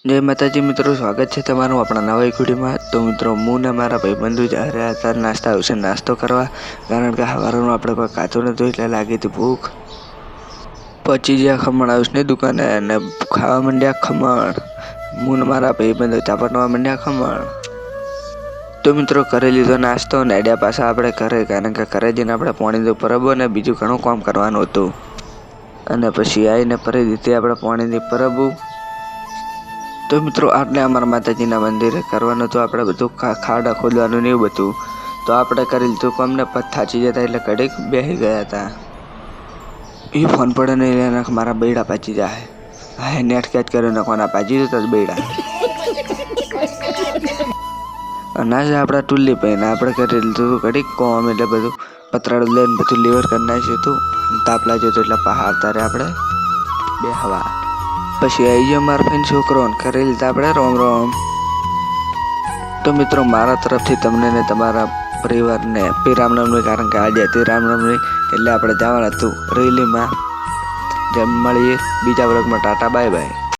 जय माताजी मित्रों, स्वागत है तमारू अपना नवा विडियो में। तो मित्रों हूँ ने मारा भाईबंधु जा रहा था नास्ता विषे नास्तो करवा, कारण के सवारमां आपणे कोई खाधुं नहोतुं એટલે लागी थी भूख। पहुंची गया खमण हाउसनी दुकाने ने खावा मंड्या खमण। हूँ ने मारा भाईबंधो चा पटवा मंड्या खमण। तो मित्रों करे लीधो नास्तो ने हेड्या पाछा आपणे घरे, कारण के घरे जईने आपणे पाणीनो परबो ने बीजुं घणुं काम करवानुं हतुं। अने पछी आवीने भरी दीधी आपणे पाणीनी परबो। तो मित्रों आपने अमरा माताजी मंदिरे करवानुं तो आपणे बधुं खाड़ा खोदवानुं ने एवुं बधुं तो आपणे करी लीधुं काम ने थाची जता एटले घडीक बेही गया था। ए फोन पड़े नहीं लेना मारा बेड़ा पाची जाए। हाय नेट कैच करे न कोना पाची जता बेड़ा अनाज आपड़ा टुल्ली पईने आपणे करी लीधुं घडीक काम एटले बधुं पतराळुं लईने बधुं लीवर कर नाख्युं हतुं। ताप लाग्यो तो एटले पहाड़ता रे आपणे बेहवा। पछी आई गयो मार फईनो छोकरो ने करे लीधा आपणे रोम रोम। तो मित्रों मारा तरफथी तमने ने तमारा परिवार ने हैप्पी रामनवमी, कारण के आज हती रामनवमी એટલે આપણે જવાનું હતું રેલીમાં। જેમ મળીએ બીજા વ્લોગમાં। Tata bye bye.